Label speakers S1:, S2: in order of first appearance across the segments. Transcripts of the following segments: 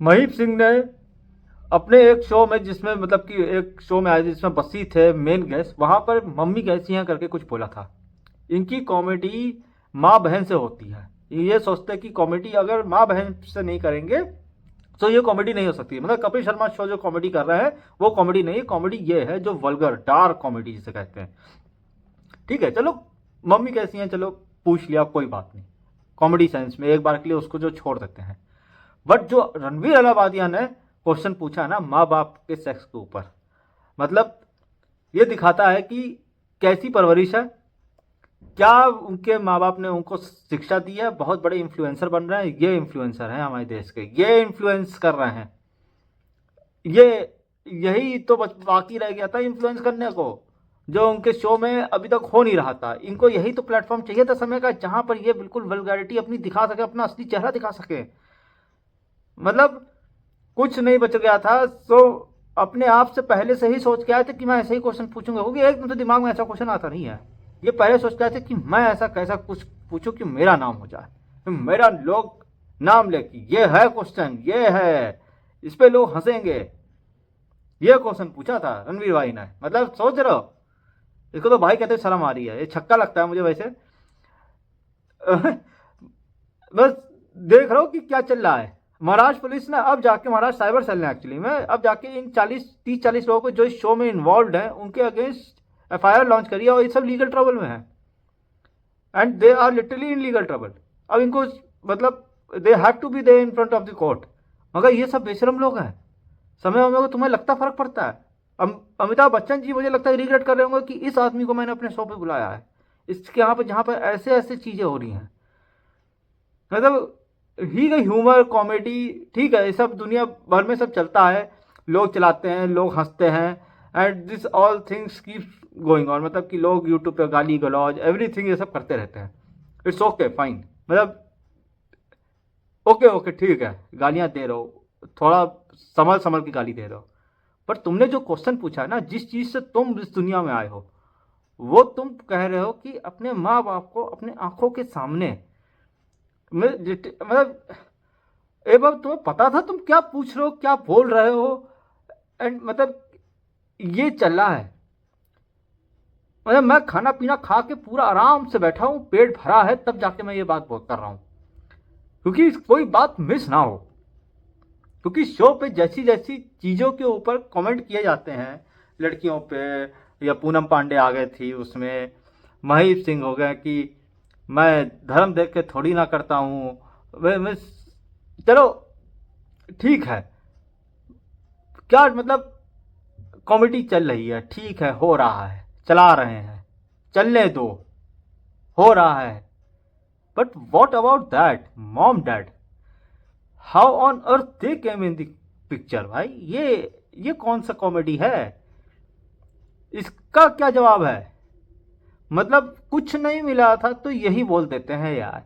S1: महीप सिंह ने अपने एक शो में, जिसमें मतलब कि एक शो में आए जिसमें बसी थे मेन गेस्ट, वहां पर मम्मी कैसी हैं करके कुछ बोला था। इनकी कॉमेडी माँ बहन से होती है। ये सोचते हैं कि कॉमेडी अगर माँ बहन से नहीं करेंगे तो ये कॉमेडी नहीं हो सकती। मतलब कपिल शर्मा शो जो कॉमेडी कर रहे हैं वो कॉमेडी नहीं है, कॉमेडी ये है जो वल्गर डार्क कॉमेडी जिसे कहते हैं। ठीक है, चलो मम्मी कैसी हैं चलो पूछ लिया, कोई बात नहीं, कॉमेडी सेंस में एक बार के लिए उसको जो छोड़ देते हैं। बट जो रणवीर अलाहाबादिया ने क्वेश्चन पूछा ना माँ बाप के सेक्स के ऊपर, मतलब ये दिखाता है कि कैसी परवरिश है, क्या उनके माँ बाप ने उनको शिक्षा दी है। बहुत बड़े इन्फ्लुएंसर बन रहे हैं, ये इन्फ्लुएंसर हैं हमारे देश के, ये इन्फ्लुएंस कर रहे हैं। ये यही तो बाकी रह गया था इन्फ्लुएंस करने को, जो उनके शो में अभी तक हो नहीं रहा था। इनको यही तो प्लेटफॉर्म चाहिए था समय का, जहां पर ये बिल्कुल वल्गैरिटी अपनी दिखा सके, अपना असली चेहरा दिखा सके। मतलब कुछ नहीं बच गया था। तो अपने आप से पहले से ही सोच के आए थे कि मैं ऐसे ही क्वेश्चन पूछूंगा, क्योंकि एकदम से दिमाग में ऐसा क्वेश्चन आता नहीं है। ये पहले सोच के आए थे कि मैं ऐसा कैसा कुछ पूछूं कि मेरा नाम हो जाए, तो मेरा लोग नाम ले कि ये है क्वेश्चन, ये है, इस पे लोग हंसेंगे। ये क्वेश्चन पूछा था रणवीर भाई ने। मतलब सोच रहे हो, इसको तो भाई कहते शर्म आ रही है, ये छक्का लगता है मुझे वैसे। बस देख रहा हूँ कि क्या चल रहा है। महाराष्ट्र पुलिस ने अब जाके, महाराष्ट्र साइबर सेल ने एक्चुअली में अब जाके इन 30-40 लोगों को जो इस शो में इन्वॉल्व हैं उनके अगेंस्ट एफआईआर लॉन्च करी है, और ये सब लीगल ट्रबल में है, and they are literally in legal trouble. अब इनको मतलब they have to be there in front of the court. मगर ये सब बेशरम लोग हैं। समय समय को तुम्हें लगता फर्क पड़ता है। अमिताभ बच्चन जी मुझे लगता है रिग्रेट कर रहे होंगे कि इस आदमी को मैंने अपने शो पे बुलाया है, इसके यहाँ पर जहाँ पर ऐसे ऐसे चीज़ें हो रही हैं। मतलब ही का ह्यूमर कॉमेडी ठीक है, ये सब दुनिया भर में सब चलता है, लोग चलाते हैं, लोग हंसते हैं, and this all things keeps going on. मतलब कि लोग यूट्यूब पे गाली गलौज एवरीथिंग ये सब करते रहते हैं। इट्स ओके फाइन, मतलब ओके ओके ठीक है, गालियाँ दे रहे हो, थोड़ा संभल संभल की गाली दे रहे हो। पर तुमने जो क्वेश्चन पूछा है ना, जिस चीज़ से तुम इस दुनिया में आए हो, वो तुम कह रहे हो कि अपने माँ बाप को अपने आंखों के सामने मतलब एक बार तुम्हें पता था तुम क्या पूछ रहे हो, क्या बोल रहे हो, एंड मतलब ये चल रहा है। मतलब मैं खाना पीना खा के पूरा आराम से बैठा हूँ, पेट भरा है, तब जाके मैं ये बात कर रहा हूँ, क्योंकि कोई बात मिस ना हो। क्योंकि शो पे जैसी जैसी चीज़ों के ऊपर कमेंट किए जाते हैं, लड़कियों पे, या पूनम पांडे आ गई थी उसमें, महीप सिंह हो गए कि मैं धर्म देख के थोड़ी ना करता हूँ, मैं चलो ठीक है, क्या मतलब कॉमेडी चल रही है, ठीक है, हो रहा है, चला रहे हैं, चलने दो, हो रहा है। But what about that mom dad, how on earth they came in the picture? भाई ये कौन सा कॉमेडी है? इसका क्या जवाब है? मतलब कुछ नहीं मिला था तो यही बोल देते हैं यार,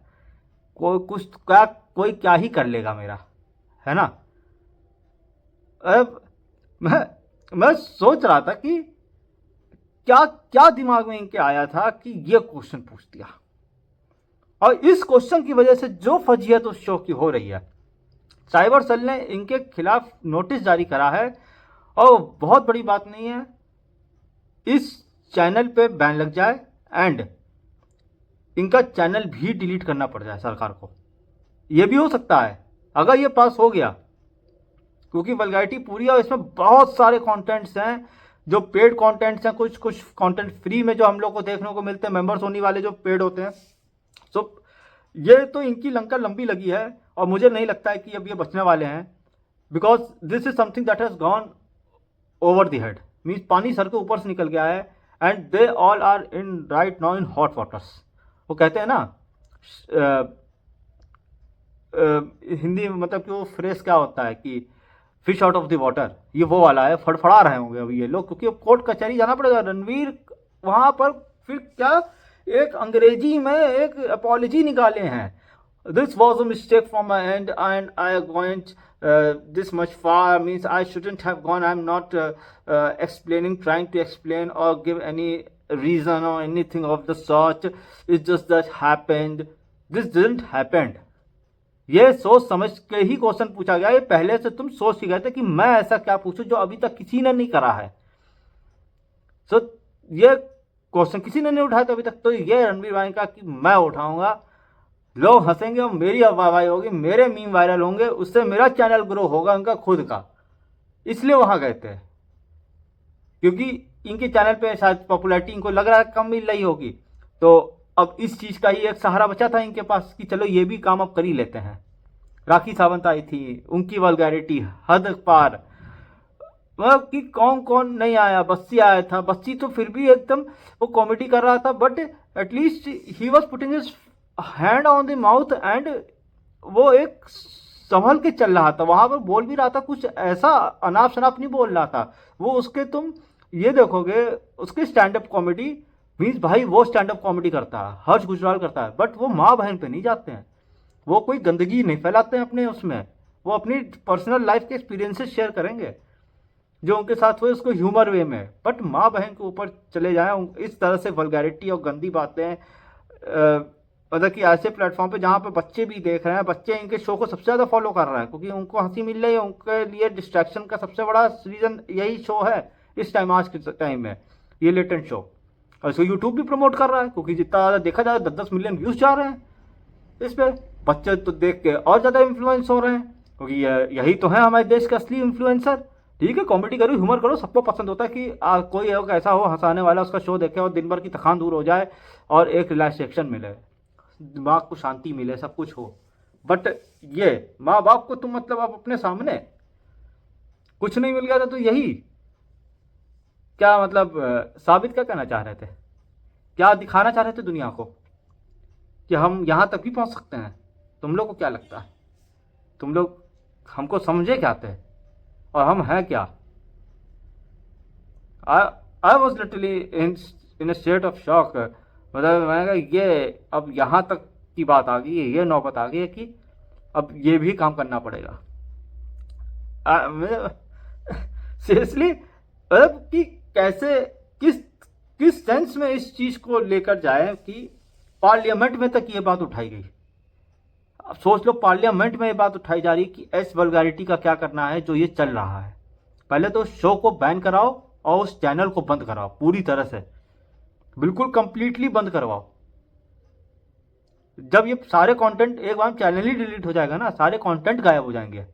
S1: कोई कुछ क्या, कोई क्या ही कर लेगा मेरा, है ना। अब मैं सोच रहा था कि क्या क्या दिमाग में इनके आया था कि ये क्वेश्चन पूछ दिया, और इस क्वेश्चन की वजह से जो फजीहत उस शो की हो रही है, साइबर सेल ने इनके खिलाफ नोटिस जारी करा है। और बहुत बड़ी बात नहीं है, इस चैनल पे बैन लग जाए एंड इनका चैनल भी डिलीट करना पड़ जाए सरकार को। ये भी हो सकता है अगर ये पास हो गया, क्योंकि वल्गैरिटी पूरी है और इसमें बहुत सारे कंटेंट्स हैं जो पेड कंटेंट्स हैं, कुछ कुछ कंटेंट फ्री में जो हम लोग को देखने को मिलते हैं, मेंबर्स होने वाले जो पेड होते हैं। सो ये तो इनकी लंका लंबी लगी है, और मुझे नहीं लगता है कि अब ये बचने वाले हैं, because this is something that has gone over the head, means पानी सर के ऊपर से निकल गया है, and they all are in right now in hot waters. वो कहते हैं ना हिंदी में, मतलब कि वो फ्रेज क्या होता है कि fish out of the water, ये वो वाला है, फड़फड़ा रहे होंगे अभी ये लोग, क्योंकि अब कोर्ट कचहरी जाना पड़ेगा। रणवीर वहां पर फिर क्या, एक अंग्रेजी में एक अपॉलॉजी निकाले हैं, this was a mistake from my and and I गोइंट this much far, means I shouldn't have gone, I'm not explaining, trying to explain or give any reason or anything of the sort, it just that happened, this didn't happen, ये सोच समझ के ही question पूछा गया, ये पहले से तुम सोच के गए थे कि मैं ऐसा क्या पूछूं जो अभी तक किसी ने नहीं करा है। सो ये क्वेश्चन किसी ने नहीं उठाया था अभी तक, तो ये रणवीर भाई का कि मैं उठाऊंगा, लोग हंसेंगे और मेरी वाहवाही होगी, मेरे मीम वायरल होंगे, उससे मेरा चैनल ग्रो होगा उनका खुद का, इसलिए वहां गए थे। क्योंकि इनके चैनल पे शायद पॉपुलैरिटी इनको लग रहा है कम मिल रही होगी, तो अब इस चीज का ही एक सहारा बचा था इनके पास कि चलो ये भी काम अब कर ही लेते हैं। राखी सावंत आई थी, उनकी वल्गैरिटी हद पार, मतलब कि कौन कौन नहीं आया, बस्सी आया था, बस्सी तो फिर भी एकदम वो कॉमेडी कर रहा था, but at least he was putting his hand on the mouth and वो एक संभल के चल रहा था, वहां पर बोल भी रहा था, कुछ ऐसा अनाप शनाप नहीं बोल रहा था वो। उसके तुम ये देखोगे उसके स्टैंड अप कॉमेडी मीन्स भाई वो स्टैंड अप कॉमेडी करता है, हर्ष गुजराल करता है, बट वो माँ बहन पे नहीं जाते हैं, वो कोई गंदगी नहीं फैलाते हैं अपने उसमें, वो अपनी पर्सनल लाइफ के एक्सपीरियंसेस शेयर करेंगे जो उनके साथ हुए उसको ह्यूमर वे में। बट माँ बहन के ऊपर चले जाएं इस तरह से वल्गैरिटी और गंदी बातें, मतलब कि ऐसे प्लेटफॉर्म पे जहाँ पे बच्चे भी देख रहे हैं, बच्चे इनके शो को सबसे ज़्यादा फॉलो कर रहे हैं क्योंकि उनको हंसी मिल रही है, उनके लिए डिस्ट्रैक्शन का सबसे बड़ा रीज़न यही शो है इस टाइम, आज के टाइम में ये लेटेंट शो। और इसको यूट्यूब भी प्रमोट कर रहा है क्योंकि जितना ज़्यादा देखा जाए 10-10 मिलियन व्यूज़ जा रहे हैं इस पर, बच्चे तो देख के और ज़्यादा इन्फ्लुएंस हो रहे हैं क्योंकि यही तो है हमारे देश के असली इन्फ्लुएंसर। ठीक है, कॉमेडी करो, ह्यूमर करो, सबको पसंद होता है कि कोई ऐसा हो हंसाने वाला, उसका शो देखे और दिन भर की थकान दूर हो जाए और एक रिलैक्सेशन मिले, दिमाग को शांति मिले, सब कुछ हो। बट ये माँ बाप को तुम मतलब अब अपने सामने कुछ नहीं मिल गया था तो यही क्या मतलब साबित क्या करना चाह रहे थे, क्या दिखाना चाह रहे थे दुनिया को कि हम यहाँ तक भी पहुँच सकते हैं। तुम लोग को क्या लगता है, तुम लोग हमको समझे क्या थे और हम हैं क्या? I was literally in state of shock. मतलब मैंने कहा ये अब यहाँ तक की बात आ गई है, ये नौबत आ गई है कि अब ये भी काम करना पड़ेगा। सीरियसली मतलब कि कैसे किस किस सेंस में इस चीज को लेकर जाए कि पार्लियामेंट में तक ये बात उठाई गई। अब सोच लो पार्लियामेंट में ये बात उठाई जा रही कि इस वल्गैरिटी का क्या करना है जो ये चल रहा है। पहले तो शो को बैन कराओ और उस चैनल को बंद कराओ पूरी तरह से, बिल्कुल कंप्लीटली बंद करवाओ। जब ये सारे कंटेंट एक बार चैनल ही डिलीट हो जाएगा ना, सारे कंटेंट गायब हो जाएंगे,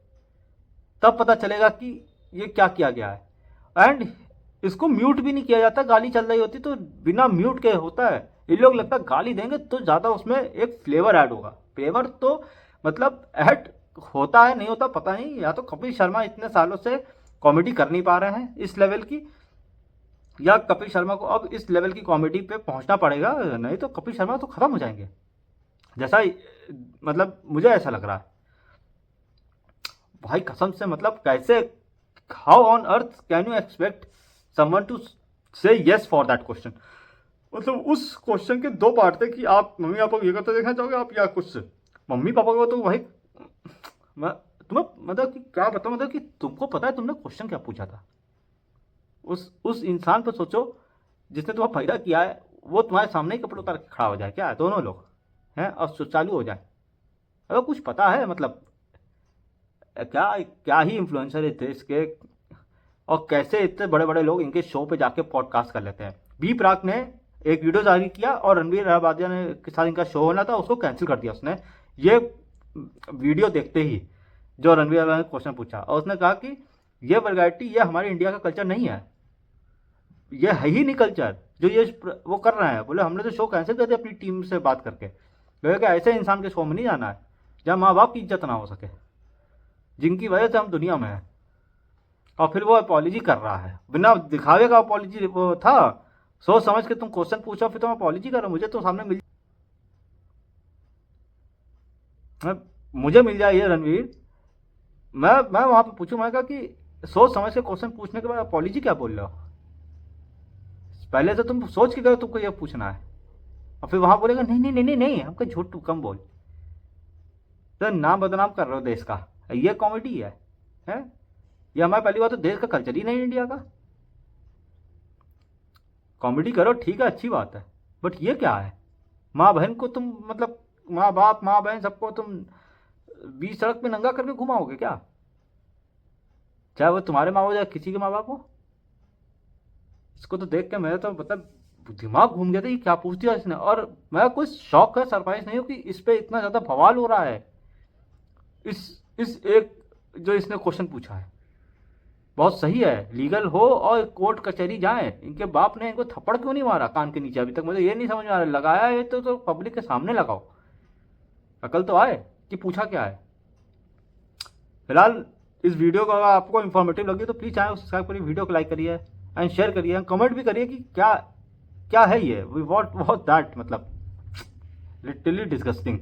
S1: तब पता चलेगा कि ये क्या किया गया है। एंड इसको म्यूट भी नहीं किया जाता, गाली चल रही होती तो बिना म्यूट के होता है। ये लोग लगता है गाली देंगे तो ज़्यादा उसमें एक फ्लेवर ऐड होगा, फ्लेवर तो मतलब ऐड होता है नहीं होता पता नहीं, या तो कपिल शर्मा इतने सालों से कॉमेडी कर नहीं पा रहे हैं इस लेवल की, या कपिल शर्मा को अब इस लेवल की कॉमेडी पे पहुंचना पड़ेगा, नहीं तो कपिल शर्मा तो खत्म हो जाएंगे जैसा मतलब मुझे ऐसा लग रहा है भाई कसम से। मतलब कैसे, how on earth can you expect someone to say yes for that question. मतलब उस क्वेश्चन के दो पार्ट थे कि आप मम्मी पापा को ये करते देखना चाहोगे आप, या कुछ मम्मी पापा को तो भाई मैं तुम्हें मतलब कि क्या बताऊँ, मतलब कि तुमको पता है तुमने क्वेश्चन क्या पूछा था। उस इंसान पर सोचो जिसने तुम्हें पैदा किया है, वो तुम्हारे सामने ही कपड़े उतार के खड़ा हो जाए क्या, दोनों लोग हैं, और चालू हो जाए। अगर कुछ पता है मतलब क्या क्या ही इन्फ्लुएंसर है देश के, और कैसे इतने बड़े बड़े लोग इनके शो पे जाके पॉडकास्ट कर लेते हैं। बी प्राक ने एक वीडियो जारी किया और रणवीर अहबादिया ने के साथ इनका शो होना था, उसको कैंसिल कर दिया उसने। ये वीडियो देखते ही जो रणवीर अहबादिया ने क्वेश्चन पूछा और उसने कहा कि ये वल्गैरिटी ये हमारे इंडिया का कल्चर नहीं है, ये है ही नहीं कल्चर जो ये वो कर रहे हैं। बोले हमने तो शो कैंसिल कर दिया अपनी टीम से बात करके, बोले कि ऐसे इंसान के शो में नहीं जाना है जहाँ माँ बाप की इज्जत ना हो सके, जिनकी वजह से हम दुनिया में हैं। और फिर वो अपॉलॉजी कर रहा है बिना दिखावे का, अपॉलॉजी वो था, सोच समझ के तुम क्वेश्चन पूछो फिर तुम अपॉलॉजी करो। मुझे तो सामने मुझे मिल जाए ये रणवीर, मैं वहां पे पूछूं, मैं कहा कि सोच समझ के क्वेश्चन पूछने के बाद अपॉलॉजी क्या बोल रहे हो, पहले तो तुम सोच के गए तुमको ये पूछना है, और फिर वहां बोलेगा नहीं नहीं नहीं नहीं नहीं हमको झूठ कम बोल, तो नाम बदनाम कर रहे हो देश का। ये कॉमेडी है? ये हमारे पहली बात तो देश का कल्चर ही नहीं इंडिया का। कॉमेडी करो ठीक है, अच्छी बात है, बट ये क्या है, माँ बहन को तुम मतलब माँ बाप माँ बहन सबको तुम बीच सड़क पे नंगा करके घुमा होगे क्या? चाहे वो तुम्हारे माँ बाप या किसी के माँ बाप हो। इसको तो देख के मेरा तो मतलब दिमाग घूम गया था, ये क्या पूछ दिया इसने। और मैं कुछ शौक है, सरप्राइज नहीं हूँ कि इस पे इतना ज्यादा बवाल हो रहा है। इस एक जो इसने क्वेश्चन पूछा है बहुत सही है, लीगल हो और कोर्ट कचहरी जाए। इनके बाप ने इनको थप्पड़ क्यों नहीं मारा कान के नीचे? अभी तक मुझे ये नहीं समझ में आ रहा। लगाया है तो पब्लिक के सामने लगाओ, अकल तो आए कि पूछा क्या है। फिलहाल इस वीडियो को अगर आपको इन्फॉर्मेटिव लगी तो प्लीज़ चैनल को सब्सक्राइब करिए, वीडियो को लाइक करिए एंड शेयर करिए, कमेंट भी करिए कि क्या क्या है ये, व्हाट व्हाट दैट, मतलब लिटरली डिस्गस्टिंग।